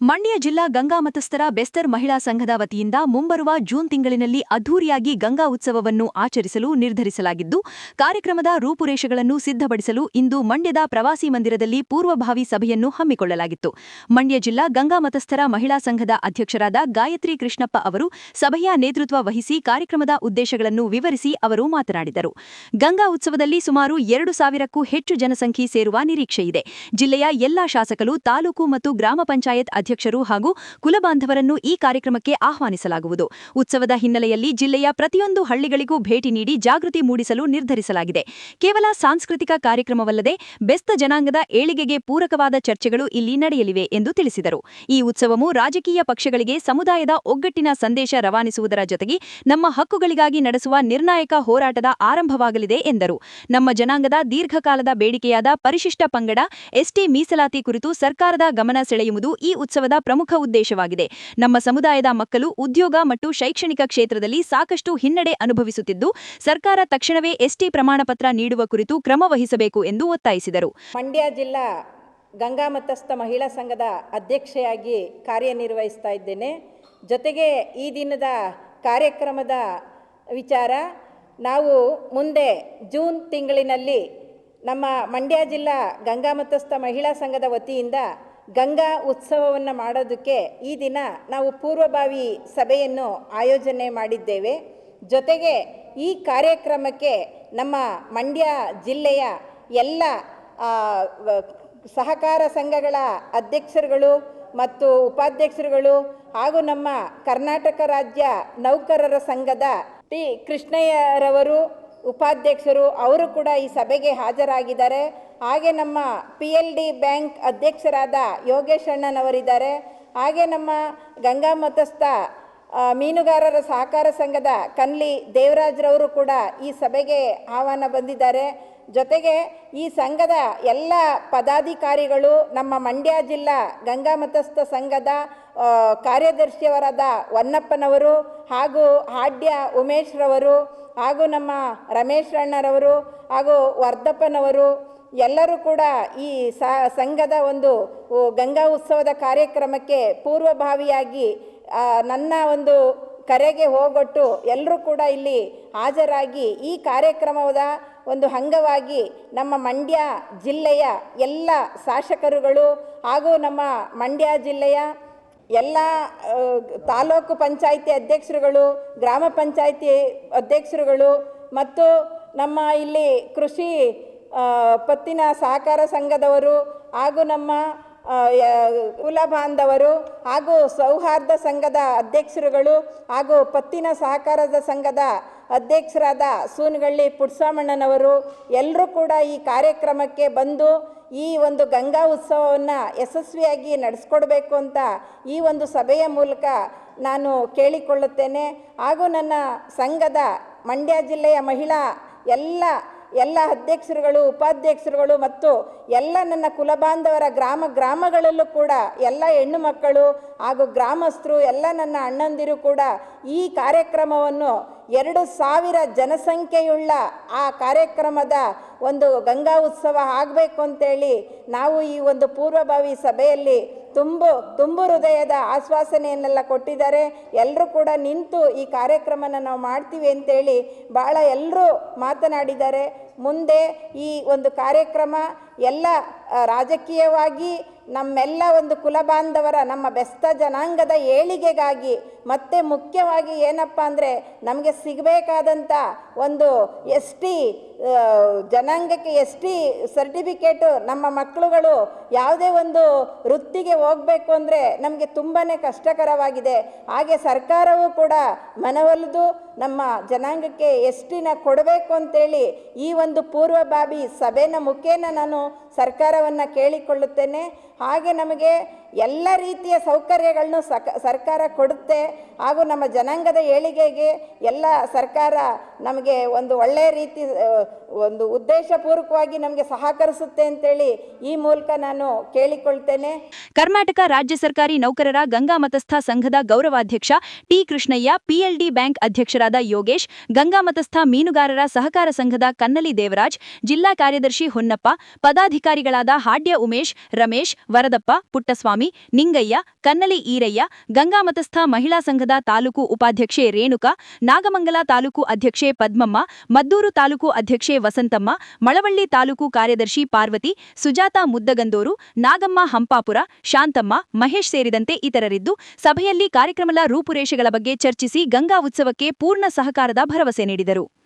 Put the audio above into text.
ಮಂಡ್ಯ ಜಿಲ್ಲಾ ಗಂಗಾ ಮತಸ್ಥರ ಬೆಸ್ತರ್ ಮಹಿಳಾ ಸಂಘದ ವತಿಯಿಂದ ಮುಂಬರುವ ಜೂನ್ ತಿಂಗಳಿನಲ್ಲಿ ಅದ್ಧೂರಿಯಾಗಿ ಗಂಗಾ ಉತ್ಸವವನ್ನು ಆಚರಿಸಲು ನಿರ್ಧರಿಸಲಾಗಿದ್ದು, ಕಾರ್ಯಕ್ರಮದ ರೂಪುರೇಷೆಗಳನ್ನು ಸಿದ್ಧಪಡಿಸಲು ಇಂದು ಮಂಡ್ಯದ ಪ್ರವಾಸಿ ಮಂದಿರದಲ್ಲಿ ಪೂರ್ವಭಾವಿ ಸಭೆಯನ್ನು ಹಮ್ಮಿಕೊಳ್ಳಲಾಗಿತ್ತು. ಮಂಡ್ಯ ಜಿಲ್ಲಾ ಗಂಗಾ ಮತಸ್ಥರ ಮಹಿಳಾ ಸಂಘದ ಅಧ್ಯಕ್ಷರಾದ ಗಾಯತ್ರಿ ಕೃಷ್ಣಪ್ಪ ಅವರು ಸಭೆಯ ನೇತೃತ್ವ ವಹಿಸಿ ಕಾರ್ಯಕ್ರಮದ ಉದ್ದೇಶಗಳನ್ನು ವಿವರಿಸಿ ಅವರು ಮಾತನಾಡಿದರು. ಗಂಗಾ ಉತ್ಸವದಲ್ಲಿ ಸುಮಾರು 2,000ಕ್ಕೂ ಹೆಚ್ಚು ಜನಸಂಖ್ಯೆ ಸೇರುವ ನಿರೀಕ್ಷೆಯಿದೆ. ಜಿಲ್ಲೆಯ ಎಲ್ಲಾ ಶಾಸಕರು, ತಾಲೂಕು ಮತ್ತು ಗ್ರಾಮ ಪಂಚಾಯತ್ ಅಧ್ಯಕ್ಷರು ಹಾಗೂ ಕುಲಬಾಂಧವರನ್ನು ಈ ಕಾರ್ಯಕ್ರಮಕ್ಕೆ ಆಹ್ವಾನಿಸಲಾಗುವುದು. ಉತ್ಸವದ ಹಿನ್ನೆಲೆಯಲ್ಲಿ ಜಿಲ್ಲೆಯ ಪ್ರತಿಯೊಂದು ಹಳ್ಳಿಗಳಿಗೂ ಭೇಟಿ ನೀಡಿ ಜಾಗೃತಿ ಮೂಡಿಸಲು ನಿರ್ಧರಿಸಲಾಗಿದೆ. ಕೇವಲ ಸಾಂಸ್ಕೃತಿಕ ಕಾರ್ಯಕ್ರಮವಲ್ಲದೆ ಬೆಸ್ತ ಜನಾಂಗದ ಏಳಿಗೆಗೆ ಪೂರಕವಾದ ಚರ್ಚೆಗಳು ಇಲ್ಲಿ ನಡೆಯಲಿವೆ ಎಂದು ತಿಳಿಸಿದರು. ಈ ಉತ್ಸವವು ರಾಜಕೀಯ ಪಕ್ಷಗಳಿಗೆ ಸಮುದಾಯದ ಒಗ್ಗಟ್ಟಿನ ಸಂದೇಶ ರವಾನಿಸುವುದರ ಜೊತೆಗೆ ನಮ್ಮ ಹಕ್ಕುಗಳಿಗಾಗಿ ನಡೆಸುವ ನಿರ್ಣಾಯಕ ಹೋರಾಟದ ಆರಂಭವಾಗಲಿದೆ ಎಂದರು. ನಮ್ಮ ಜನಾಂಗದ ದೀರ್ಘಕಾಲದ ಬೇಡಿಕೆಯಾದ ಪರಿಶಿಷ್ಟ ಪಂಗಡ ಎಸ್ಟಿ ಮೀಸಲಾತಿ ಕುರಿತು ಸರ್ಕಾರದ ಗಮನ ಸೆಳೆಯುವುದು ಈ ಉತ್ಸವದ ಪ್ರಮುಖ ಉದ್ದೇಶವಾಗಿದೆ. ನಮ್ಮ ಸಮುದಾಯದ ಮಕ್ಕಳು ಉದ್ಯೋಗ ಮತ್ತು ಶೈಕ್ಷಣಿಕ ಕ್ಷೇತ್ರದಲ್ಲಿ ಸಾಕಷ್ಟು ಹಿನ್ನಡೆ ಅನುಭವಿಸುತ್ತಿದ್ದು, ಸರ್ಕಾರ ತಕ್ಷಣವೇ ಎಸ್ಟಿ ಪ್ರಮಾಣಪತ್ರ ನೀಡುವ ಕುರಿತು ಕ್ರಮ ವಹಿಸಬೇಕು ಎಂದು ಒತ್ತಾಯಿಸಿದರು. ಮಂಡ್ಯ ಜಿಲ್ಲಾ ಗಂಗಾ ಮತಸ್ಥ ಮಹಿಳಾ ಸಂಘದ ಅಧ್ಯಕ್ಷೆಯಾಗಿ ಕಾರ್ಯನಿರ್ವಹಿಸ್ತಾ ಇದ್ದೇನೆ. ಜೊತೆಗೆ ಈ ದಿನದ ಕಾರ್ಯಕ್ರಮದ ವಿಚಾರ, ನಾವು ಮುಂದೆ ಜೂನ್ ತಿಂಗಳಿನಲ್ಲಿ ನಮ್ಮ ಮಂಡ್ಯ ಜಿಲ್ಲಾ ಗಂಗಾ ಮತಸ್ಥ ಮಹಿಳಾ ಸಂಘದ ವತಿಯಿಂದ ಗಂಗಾ ಉತ್ಸವವನ್ನು ಮಾಡೋದಕ್ಕೆ ಈ ದಿನ ನಾವು ಪೂರ್ವಭಾವಿ ಸಭೆಯನ್ನು ಆಯೋಜನೆ ಮಾಡಿದ್ದೇವೆ. ಜೊತೆಗೆ ಈ ಕಾರ್ಯಕ್ರಮಕ್ಕೆ ನಮ್ಮ ಮಂಡ್ಯ ಜಿಲ್ಲೆಯ ಎಲ್ಲ ಸಹಕಾರ ಸಂಘಗಳ ಅಧ್ಯಕ್ಷರುಗಳು ಮತ್ತು ಉಪಾಧ್ಯಕ್ಷರುಗಳು ಹಾಗೂ ನಮ್ಮ ಕರ್ನಾಟಕ ರಾಜ್ಯ ನೌಕರರ ಸಂಘದ ಟಿ ಕೃಷ್ಣಯ್ಯರವರು ಉಪಾಧ್ಯಕ್ಷರು, ಅವರು ಕೂಡ ಈ ಸಭೆಗೆ ಹಾಜರಾಗಿದ್ದಾರೆ. ಹಾಗೆ ನಮ್ಮ PLD ಬ್ಯಾಂಕ್ ಅಧ್ಯಕ್ಷರಾದ ಯೋಗೇಶ್ ಅಣ್ಣನವರಿದ್ದಾರೆ. ಹಾಗೆ ನಮ್ಮ ಗಂಗಾ ಮತಸ್ಥ ಮೀನುಗಾರರ ಸಹಕಾರ ಸಂಘದ ಕನ್ಲಿ ದೇವರಾಜ್ರವರು ಕೂಡ ಈ ಸಭೆಗೆ ಆಹ್ವಾನ ಬಂದಿದ್ದಾರೆ. ಜೊತೆಗೆ ಈ ಸಂಘದ ಎಲ್ಲ ಪದಾಧಿಕಾರಿಗಳು, ನಮ್ಮ ಮಂಡ್ಯ ಜಿಲ್ಲಾ ಗಂಗಾ ಮತಸ್ಥ ಸಂಘದ ಕಾರ್ಯದರ್ಶಿಯವರಾದ ಹೊನ್ನಪ್ಪನವರು ಹಾಗೂ ಹಾಡ್ಯ ಉಮೇಶ್ರವರು ಹಾಗೂ ನಮ್ಮ ರಮೇಶ್ ಅಣ್ಣರವರು ಹಾಗೂ ವರ್ಧಪ್ಪನವರು ಎಲ್ಲರೂ ಕೂಡ ಈ ಸಂಘದ ಒಂದು ಗಂಗಾ ಉತ್ಸವದ ಕಾರ್ಯಕ್ರಮಕ್ಕೆ ಪೂರ್ವಭಾವಿಯಾಗಿ ನನ್ನ ಒಂದು ಕರೆಗೆ ಹೋಗೊಟ್ಟು ಎಲ್ಲರೂ ಕೂಡ ಇಲ್ಲಿ ಹಾಜರಾಗಿ ಈ ಕಾರ್ಯಕ್ರಮದ ಒಂದು ಅಂಗವಾಗಿ ನಮ್ಮ ಮಂಡ್ಯ ಜಿಲ್ಲೆಯ ಎಲ್ಲ ಶಾಸಕರುಗಳು ಹಾಗೂ ನಮ್ಮ ಮಂಡ್ಯ ಜಿಲ್ಲೆಯ ಎಲ್ಲ ತಾಲೂಕು ಪಂಚಾಯಿತಿ ಅಧ್ಯಕ್ಷರುಗಳು, ಗ್ರಾಮ ಪಂಚಾಯಿತಿ ಅಧ್ಯಕ್ಷರುಗಳು ಮತ್ತು ನಮ್ಮ ಇಲ್ಲಿ ಕೃಷಿ ಪತ್ತಿನ ಸಹಕಾರ ಸಂಘದವರು ಹಾಗೂ ನಮ್ಮ ಕುಲ ಬಾಂಧವರು ಹಾಗೂ ಸೌಹಾರ್ದ ಸಂಘದ ಅಧ್ಯಕ್ಷರುಗಳು ಹಾಗೂ ಪತ್ತಿನ ಸಹಕಾರದ ಸಂಘದ ಅಧ್ಯಕ್ಷರಾದ ಸೂನಗಳ್ಳಿ ಪುಟ್ಸಮ್ಮಣ್ಣನವರು ಎಲ್ಲರೂ ಕೂಡ ಈ ಕಾರ್ಯಕ್ರಮಕ್ಕೆ ಬಂದು ಈ ಒಂದು ಗಂಗಾ ಉತ್ಸವವನ್ನು ಯಶಸ್ವಿಯಾಗಿ ನಡೆಸ್ಕೊಡ್ಬೇಕು ಅಂತ ಈ ಒಂದು ಸಭೆಯ ಮೂಲಕ ನಾನು ಕೇಳಿಕೊಳ್ಳುತ್ತೇನೆ. ಹಾಗೂ ನನ್ನ ಸಂಘದ ಮಂಡ್ಯ ಜಿಲ್ಲೆಯ ಮಹಿಳಾ ಎಲ್ಲ ಅಧ್ಯಕ್ಷರುಗಳು, ಉಪಾಧ್ಯಕ್ಷರುಗಳು ಮತ್ತು ಎಲ್ಲ ನನ್ನ ಕುಲಬಾಂಧವರ ಗ್ರಾಮಗಳಲ್ಲೂ ಕೂಡ ಎಲ್ಲ ಹೆಣ್ಣು ಮಕ್ಕಳು ಹಾಗೂ ಗ್ರಾಮಸ್ಥರು, ಎಲ್ಲ ನನ್ನ ಅಣ್ಣಂದಿರು ಕೂಡ ಈ ಕಾರ್ಯಕ್ರಮವನ್ನು 2,000 ಜನಸಂಖ್ಯೆಯುಳ್ಳ ಆ ಕಾರ್ಯಕ್ರಮದ ಒಂದು ಗಂಗಾ ಉತ್ಸವ ಆಗಬೇಕು ಅಂತೇಳಿ ನಾವು ಈ ಒಂದು ಪೂರ್ವಭಾವಿ ಸಭೆಯಲ್ಲಿ ತುಂಬು ಹೃದಯದ ಆಶ್ವಾಸನೆಯನ್ನೆಲ್ಲ ಕೊಟ್ಟಿದ್ದಾರೆ. ಎಲ್ಲರೂ ಕೂಡ ನಿಂತು ಈ ಕಾರ್ಯಕ್ರಮನ ನಾವು ಮಾಡ್ತೀವಿ ಅಂತೇಳಿ ಭಾಳ ಎಲ್ಲರೂ ಮಾತನಾಡಿದ್ದಾರೆ. ಮುಂದೆ ಈ ಒಂದು ಕಾರ್ಯಕ್ರಮ ಎಲ್ಲ ರಾಜಕೀಯವಾಗಿ ನಮ್ಮೆಲ್ಲ ಒಂದು ಕುಲಬಾಂಧವರ, ನಮ್ಮ ಬೆಸ್ತ ಜನಾಂಗದ ಏಳಿಗೆಗಾಗಿ ಮತ್ತು ಮುಖ್ಯವಾಗಿ ಏನಪ್ಪ ಅಂದರೆ ನಮಗೆ ಸಿಗಬೇಕಾದಂಥ ಒಂದು ST ಜನಾಂಗಕ್ಕೆ ST ಸರ್ಟಿಫಿಕೇಟು ನಮ್ಮ ಮಕ್ಕಳುಗಳು ಯಾವುದೇ ಒಂದು ವೃತ್ತಿಗೆ ಹೋಗಬೇಕು ಅಂದರೆ ನಮಗೆ ತುಂಬಾ ಕಷ್ಟಕರವಾಗಿದೆ. ಹಾಗೆ ಸರ್ಕಾರವೂ ಕೂಡ ಮನವೊಲಿದು ನಮ್ಮ ಜನಾಂಗಕ್ಕೆ STನ ಕೊಡಬೇಕು ಅಂತೇಳಿ ಈ ಒಂದು ಪೂರ್ವಭಾವಿ ಸಭೆನ ಮುಖೇನ ನಾನು ಸರ್ಕಾರವನ್ನು ಕೇಳಿಕೊಳ್ಳುತ್ತೇನೆ. ಹಾಗೆ ನಮಗೆ ಎಲ್ಲ ರೀತಿಯ ಸೌಕರ್ಯಗಳನ್ನು ಸರ್ಕಾರ ಕೊಡುತ್ತೆ ಹಾಗೂ ನಮ್ಮ ಜನಾಂಗದ ಏಳಿಗೆಗೆ ಎಲ್ಲ ಸರ್ಕಾರ ನಮಗೆ ಒಂದು ಒಳ್ಳೆಯ ರೀತಿ ಒಂದು ಉದ್ದೇಶಪೂರ್ವಕವಾಗಿ ನಮಗೆ ಸಹಕರಿಸುತ್ತೆ ಅಂತೇಳಿ ಈ ಮೂಲಕ ನಾನು ಕೇಳಿಕೊಳ್ತೇನೆ. ಕರ್ನಾಟಕ ರಾಜ್ಯ ಸರ್ಕಾರಿ ನೌಕರರ ಗಂಗಾ ಮತಸ್ಥ ಸಂಘದ ಗೌರವಾಧ್ಯಕ್ಷ ಟಿ ಕೃಷ್ಣಯ್ಯ, ಪಿಎಲ್ಡಿ ಬ್ಯಾಂಕ್ ಅಧ್ಯಕ್ಷರಾದ ಯೋಗೇಶ್, ಗಂಗಾ ಮತಸ್ಥ ಮೀನುಗಾರರ ಸಹಕಾರ ಸಂಘದ ಕನ್ನಲಿ ದೇವರಾಜ್, ಜಿಲ್ಲಾ ಕಾರ್ಯದರ್ಶಿ ಹೊನ್ನಪ್ಪ, ಪದಾಧಿಕಾರಿಗಳಾದ ಹಾಡ್ಯ ಉಮೇಶ್, ರಮೇಶ್, ವರದಪ್ಪ, ಪುಟ್ಟಸ್ವಾಮಿ, ನಿಂಗಯ್ಯ, ಕನ್ನಲಿ ಈರಯ್ಯ, ಗಂಗಾ ಮತಸ್ಥ ಮಹಿಳಾ ಸಂಘದ ತಾಲೂಕು ಉಪಾಧ್ಯಕ್ಷೆ ರೇಣುಕಾ, ನಾಗಮಂಗಲ ತಾಲೂಕು ಅಧ್ಯಕ್ಷೆ ಪದ್ಮಮ್ಮ, ಮದ್ದೂರು ತಾಲೂಕು ಅಧ್ಯಕ್ಷೆ ವಸಂತಮ್ಮ, ಮಳವಳ್ಳಿ ತಾಲೂಕು ಕಾರ್ಯದರ್ಶಿ ಪಾರ್ವತಿ, ಸುಜಾತಾ ಮುದ್ದಗಂದೂರು, ನಾಗಮ್ಮ ಹಂಪಾಪುರ, ಶಾಂತಮ್ಮ, ಮಹೇಶ್ ಸೇರಿದಂತೆ ಇತರರಿದ್ದು, ಸಭೆಯಲ್ಲಿ ಕಾರ್ಯಕ್ರಮದ ರೂಪುರೇಷೆಗಳ ಬಗ್ಗೆ ಚರ್ಚಿಸಿ ಗಂಗಾ ಉತ್ಸವಕ್ಕೆ ಪೂರ್ಣ ಸಹಕಾರದ ಭರವಸೆ ನೀಡಿದರು.